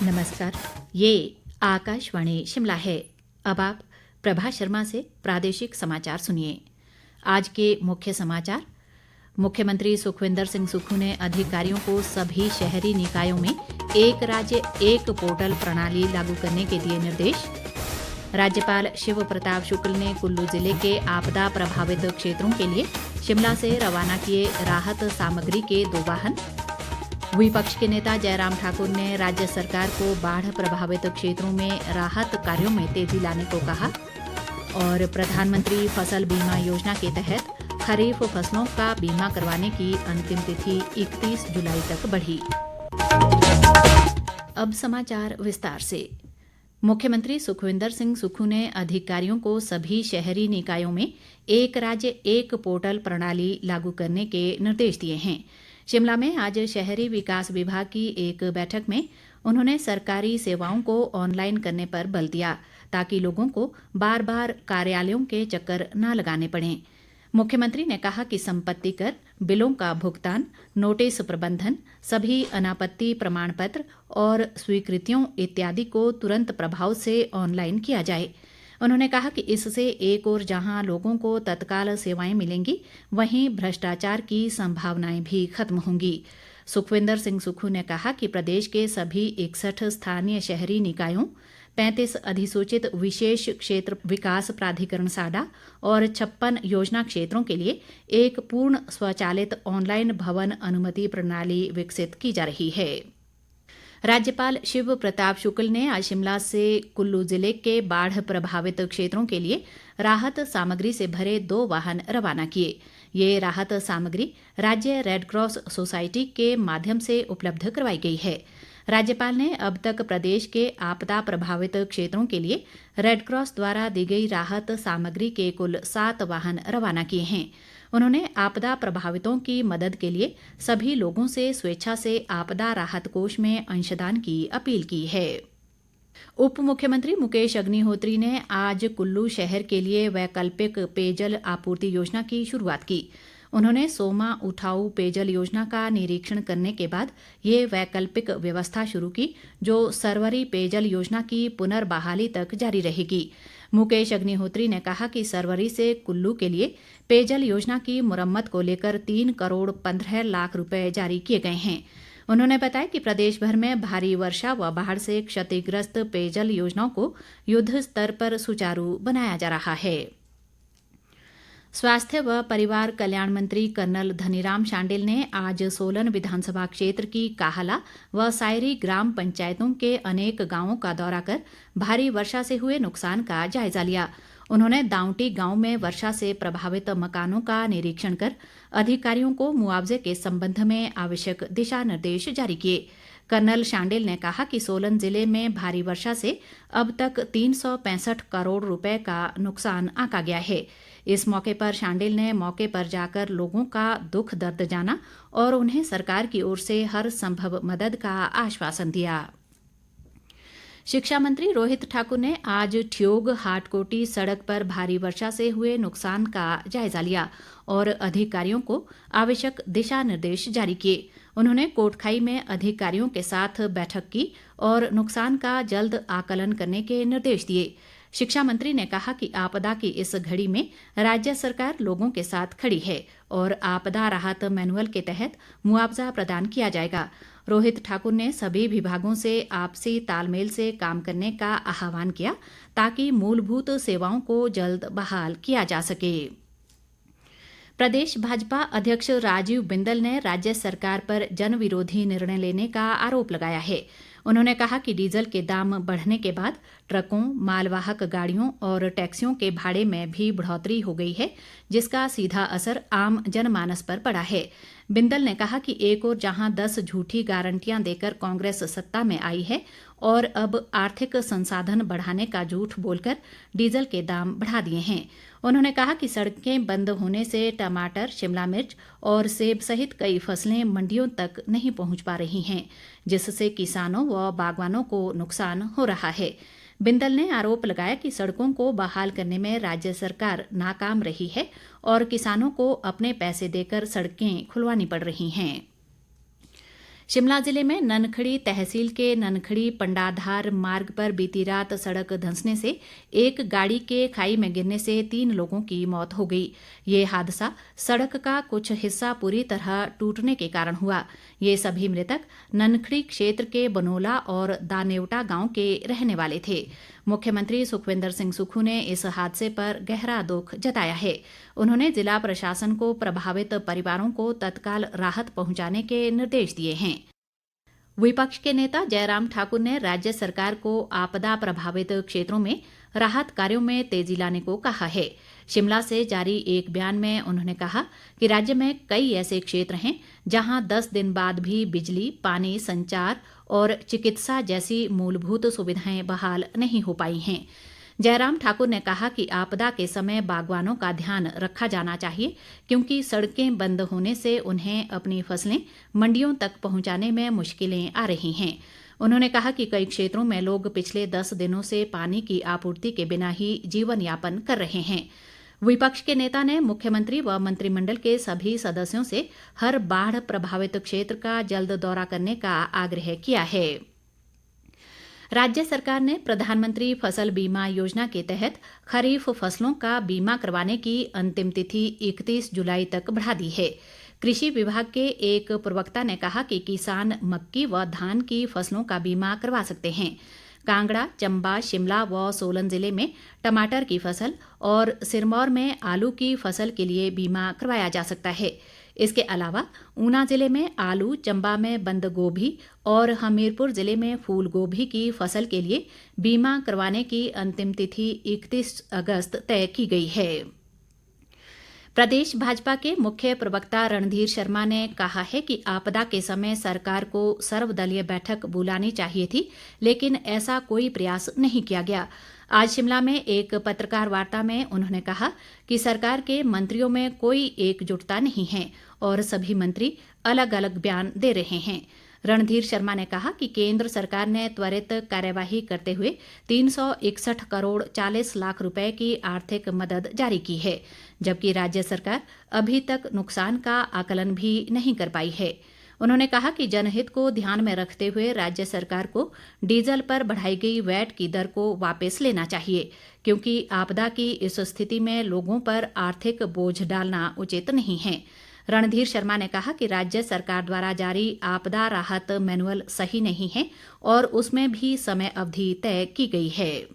नमस्कार। ये आकाशवाणी शिमला है। अब आप प्रभा शर्मा से प्रादेशिक समाचार सुनिए। आज के मुख्य समाचार। मुख्यमंत्री सुखविंदर सिंह सुक्खू ने अधिकारियों को सभी शहरी निकायों में एक राज्य एक पोर्टल प्रणाली लागू करने के दिए निर्देश। राज्यपाल शिव प्रताप शुक्ल ने कुल्लू जिले के आपदा प्रभावित क्षेत्रों के लिए शिमला से रवाना किए राहत सामग्री के 2 वाहन। विपक्ष के नेता जयराम ठाकुर ने राज्य सरकार को बाढ़ प्रभावित क्षेत्रों में राहत कार्यों में तेजी लाने को कहा। और प्रधानमंत्री फसल बीमा योजना के तहत खरीफ फसलों का बीमा करवाने की अंतिम तिथि 31 जुलाई तक बढ़ी। अब समाचार विस्तार से। मुख्यमंत्री सुखविंदर सिंह सुक्खू ने अधिकारियों को सभी शहरी निकायों में एक राज्य एक पोर्टल प्रणाली लागू करने के निर्देश दिए हैं। शिमला में आज शहरी विकास विभाग की एक बैठक में उन्होंने सरकारी सेवाओं को ऑनलाइन करने पर बल दिया ताकि लोगों को बार बार कार्यालयों के चक्कर न लगाने पड़ें। मुख्यमंत्री ने कहा कि संपत्ति कर, बिलों का भुगतान, नोटिस प्रबंधन, सभी अनापत्ति प्रमाण पत्र और स्वीकृतियों इत्यादि को तुरंत प्रभाव से ऑनलाइन किया जाए। उन्होंने कहा कि इससे एक ओर जहां लोगों को तत्काल सेवाएं मिलेंगी, वहीं भ्रष्टाचार की संभावनाएं भी खत्म होंगी। सुखविंदर सिंह सुक्खू ने कहा कि प्रदेश के सभी 61 स्थानीय शहरी निकायों, 35 अधिसूचित विशेष क्षेत्र विकास प्राधिकरण साडा और 56 योजना क्षेत्रों के लिए एक पूर्ण स्वचालित ऑनलाइन भवन अनुमति प्रणाली विकसित की जा रही है। राज्यपाल शिव प्रताप शुक्ल ने आज शिमला से कुल्लू जिले के बाढ़ प्रभावित क्षेत्रों के लिए राहत सामग्री से भरे 2 वाहन रवाना किए। ये राहत सामग्री राज्य रेडक्रॉस सोसाइटी के माध्यम से उपलब्ध करवाई गई है। राज्यपाल ने अब तक प्रदेश के आपदा प्रभावित क्षेत्रों के लिए रेडक्रॉस द्वारा दी गई राहत सामग्री के कुल 7 वाहन रवाना किए हैं। उन्होंने आपदा प्रभावितों की मदद के लिए सभी लोगों से स्वेच्छा से आपदा राहत कोष में अंशदान की अपील की है। उप मुख्यमंत्री मुकेश अग्निहोत्री ने आज कुल्लू शहर के लिए वैकल्पिक पेयजल आपूर्ति योजना की शुरुआत की। उन्होंने सोमा उठाऊ पेयजल योजना का निरीक्षण करने के बाद ये वैकल्पिक व्यवस्था शुरू की, जो सरवरी पेयजल योजना की पुनर्बहाली तक जारी रहेगी। मुकेश अग्निहोत्री ने कहा कि सरवरी से कुल्लू के लिए पेयजल योजना की मुरम्मत को लेकर 3 करोड़ 15 लाख रुपए जारी किए गए हैं। उन्होंने बताया कि प्रदेश भर में भारी वर्षा व बाढ़ से क्षतिग्रस्त पेयजल योजनाओं को युद्ध स्तर पर सुचारू बनाया जा रहा है। स्वास्थ्य व परिवार कल्याण मंत्री कर्नल धनीराम शांडिल ने आज सोलन विधानसभा क्षेत्र की काहला व सायरी ग्राम पंचायतों के अनेक गांवों का दौरा कर भारी वर्षा से हुए नुकसान का जायजा लिया। उन्होंने दाउंटी गांव में वर्षा से प्रभावित मकानों का निरीक्षण कर अधिकारियों को मुआवजे के संबंध में आवश्यक दिशा निर्देश जारी किए। कर्नल शांडिल ने कहा कि सोलन जिले में भारी वर्षा से अब तक 365 करोड़ रुपए का नुकसान आंका गया है। इस मौके पर शांडिल ने मौके पर जाकर लोगों का दुख दर्द जाना और उन्हें सरकार की ओर से हर संभव मदद का आश्वासन दिया। शिक्षा मंत्री रोहित ठाकुर ने आज ठियोग हाटकोटी सड़क पर भारी वर्षा से हुए नुकसान का जायजा लिया और अधिकारियों को आवश्यक दिशा निर्देश जारी किए। उन्होंने कोटखाई में अधिकारियों के साथ बैठक की और नुकसान का जल्द आकलन करने के निर्देश दिए। शिक्षा मंत्री ने कहा कि आपदा की इस घड़ी में राज्य सरकार लोगों के साथ खड़ी है और आपदा राहत मैनुअल के तहत मुआवजा प्रदान किया जाएगा। रोहित ठाकुर ने सभी विभागों से आपसी तालमेल से काम करने का आह्वान किया ताकि मूलभूत सेवाओं को जल्द बहाल किया जा सके। प्रदेश भाजपा अध्यक्ष राजीव बिंदल ने राज्य सरकार पर जनविरोधी निर्णय लेने का आरोप लगाया है। उन्होंने कहा कि डीजल के दाम बढ़ने के बाद ट्रकों, मालवाहक गाड़ियों और टैक्सियों के भाड़े में भी बढ़ोतरी हो गई है, जिसका सीधा असर आम जनमानस पर पड़ा है। बिंदल ने कहा कि एक ओर जहां 10 झूठी गारंटियां देकर कांग्रेस सत्ता में आई है और अब आर्थिक संसाधन बढ़ाने का झूठ बोलकर डीजल के दाम बढ़ा दिए हैं। उन्होंने कहा कि सड़कें बंद होने से टमाटर, शिमला मिर्च और सेब सहित कई फसलें मंडियों तक नहीं पहुंच पा रही हैं, जिससे किसानों व बागवानों को नुकसान हो रहा है। बिंदल ने आरोप लगाया कि सड़कों को बहाल करने में राज्य सरकार नाकाम रही है और किसानों को अपने पैसे देकर सड़कें खुलवानी पड़ रही हैं। शिमला जिले में ननखड़ी तहसील के ननखड़ी पंडाधार मार्ग पर बीती रात सड़क धंसने से एक गाड़ी के खाई में गिरने से 3 लोगों की मौत हो गई। ये हादसा सड़क का कुछ हिस्सा पूरी तरह टूटने के कारण हुआ। ये सभी मृतक ननखड़ी क्षेत्र के बनोला और दानेवटा गांव के रहने वाले थे। मुख्यमंत्री सुखविंदर सिंह सुक्खू ने इस हादसे पर गहरा दुख जताया है। उन्होंने जिला प्रशासन को प्रभावित परिवारों को तत्काल राहत पहुंचाने के निर्देश दिए हैं। विपक्ष के नेता जयराम ठाकुर ने राज्य सरकार को आपदा प्रभावित क्षेत्रों में राहत कार्यों में तेजी लाने को कहा है। शिमला से जारी एक बयान में उन्होंने कहा कि राज्य में कई ऐसे क्षेत्र हैं जहां 10 दिन बाद भी बिजली, पानी, संचार और चिकित्सा जैसी मूलभूत सुविधाएं बहाल नहीं हो पाई हैं। जयराम ठाकुर ने कहा कि आपदा के समय बागवानों का ध्यान रखा जाना चाहिए, क्योंकि सड़कें बंद होने से उन्हें अपनी फसलें मंडियों तक पहुंचाने में मुश्किलें आ रही हैं। उन्होंने कहा कि कई क्षेत्रों में लोग पिछले 10 दिनों से पानी की आपूर्ति के बिना ही जीवन यापन कर रहे हैं। विपक्ष के नेता ने मुख्यमंत्री व मंत्रिमंडल के सभी सदस्यों से हर बाढ़ प्रभावित क्षेत्र का जल्द दौरा करने का आग्रह किया है। राज्य सरकार ने प्रधानमंत्री फसल बीमा योजना के तहत खरीफ फसलों का बीमा करवाने की अंतिम तिथि 31 जुलाई तक बढ़ा दी है। कृषि विभाग के एक प्रवक्ता ने कहा कि किसान मक्की व धान की फसलों का बीमा करवा सकते हैं। कांगड़ा, चंबा, शिमला व सोलन जिले में टमाटर की फसल और सिरमौर में आलू की फसल के लिए बीमा करवाया जा सकता है। इसके अलावा ऊना जिले में आलू, चंबा में बंद गोभी और हमीरपुर जिले में फूल गोभी की फसल के लिए बीमा करवाने की अंतिम तिथि 31 अगस्त तय की गई है। प्रदेश भाजपा के मुख्य प्रवक्ता रणधीर शर्मा ने कहा है कि आपदा के समय सरकार को सर्वदलीय बैठक बुलानी चाहिए थी, लेकिन ऐसा कोई प्रयास नहीं किया गया। आज शिमला में एक पत्रकार वार्ता में उन्होंने कहा कि सरकार के मंत्रियों में कोई एकजुटता नहीं है और सभी मंत्री अलग अलग बयान दे रहे हैं। रणधीर शर्मा ने कहा कि केंद्र सरकार ने त्वरित कार्यवाही करते हुए 361 करोड़ 40 लाख रुपए की आर्थिक मदद जारी की है, जबकि राज्य सरकार अभी तक नुकसान का आकलन भी नहीं कर पाई है। उन्होंने कहा कि जनहित को ध्यान में रखते हुए राज्य सरकार को डीजल पर बढ़ाई गई वैट की दर को वापस लेना चाहिए, क्योंकि आपदा की इस स्थिति में लोगों पर आर्थिक बोझ डालना उचित नहीं है। रणधीर शर्मा ने कहा कि राज्य सरकार द्वारा जारी आपदा राहत मैनुअल सही नहीं है और उसमें भी समय अवधि तय की गई है।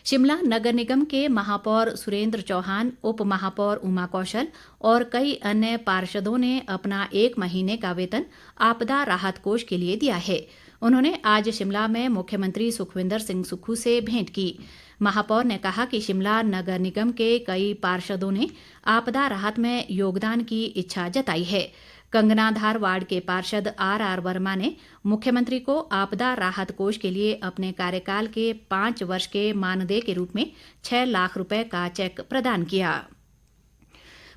शिमला नगर निगम के महापौर सुरेंद्र चौहान, उप महापौर उमा कौशल और कई अन्य पार्षदों ने अपना 1 महीने का वेतन आपदा राहत कोष के लिए दिया है। उन्होंने आज शिमला में मुख्यमंत्री सुखविंदर सिंह सुक्खू से भेंट की। महापौर ने कहा कि शिमला नगर निगम के कई पार्षदों ने आपदा राहत में योगदान की इच्छा जताई है। कंगनाधार वार्ड के पार्षद RR वर्मा ने मुख्यमंत्री को आपदा राहत कोष के लिए अपने कार्यकाल के 5 वर्ष के मानदेय के रूप में 6 लाख रुपए का चेक प्रदान किया।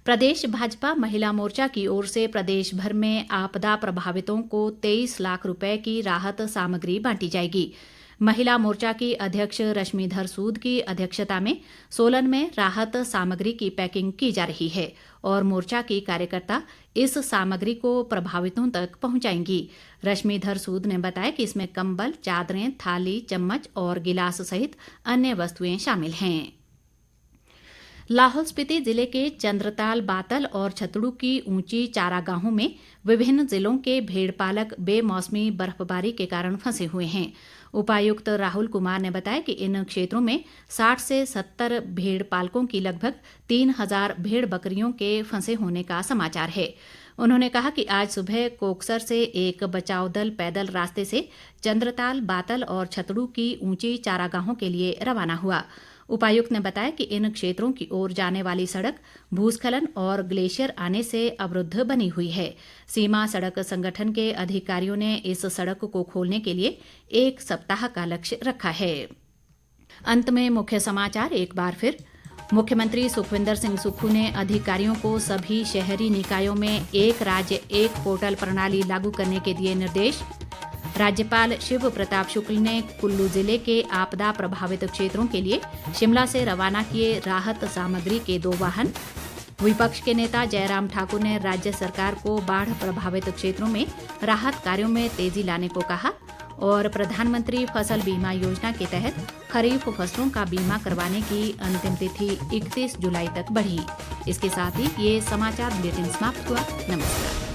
प्रदेश भाजपा महिला मोर्चा की ओर से प्रदेश भर में आपदा प्रभावितों को 23 लाख रुपए की राहत सामग्री बांटी जाएगी। महिला मोर्चा की अध्यक्ष रश्मिधर सूद की अध्यक्षता में सोलन में राहत सामग्री की पैकिंग की जा रही है और मोर्चा की कार्यकर्ता इस सामग्री को प्रभावितों तक पहुंचाएंगी। रश्मिधर सूद ने बताया कि इसमें कंबल, चादरें, थाली, चम्मच और गिलास सहित अन्य वस्तुएं शामिल हैं। लाहौल स्पीति जिले के चंद्रताल, बातल और छतड़ू की ऊंची चारागाहों में विभिन्न जिलों के भेड़पालक बेमौसमी बर्फबारी के कारण फंसे हुए हैं। उपायुक्त राहुल कुमार ने बताया कि इन क्षेत्रों में 60 से 70 भेड़ पालकों की लगभग 3000 भेड़ बकरियों के फंसे होने का समाचार है। उन्होंने कहा कि आज सुबह कोकसर से एक बचाव दल पैदल रास्ते से चंद्रताल, बातल और छतड़ू की ऊंची चारागाहों के लिए रवाना हुआ। उपायुक्त ने बताया कि इन क्षेत्रों की ओर जाने वाली सड़क भूस्खलन और ग्लेशियर आने से अवरुद्ध बनी हुई है। सीमा सड़क संगठन के अधिकारियों ने इस सड़क को खोलने के लिए 1 सप्ताह का लक्ष्य रखा है। अंत में मुख्य समाचार एक बार फिर। मुख्यमंत्री सुखविंदर सिंह सुक्खू ने अधिकारियों को सभी शहरी निकायों में एक राज्य एक पोर्टल प्रणाली लागू करने के दिए निर्देश। राज्यपाल शिव प्रताप शुक्ल ने कुल्लू जिले के आपदा प्रभावित क्षेत्रों के लिए शिमला से रवाना किए राहत सामग्री के 2 वाहन। विपक्ष के नेता जयराम ठाकुर ने राज्य सरकार को बाढ़ प्रभावित क्षेत्रों में राहत कार्यों में तेजी लाने को कहा। और प्रधानमंत्री फसल बीमा योजना के तहत खरीफ फसलों का बीमा करवाने की अंतिम तिथि 31 जुलाई तक बढ़ी। इसके साथ ही ये समाचार बुलेटिन समाप्त हुआ। नमस्कार।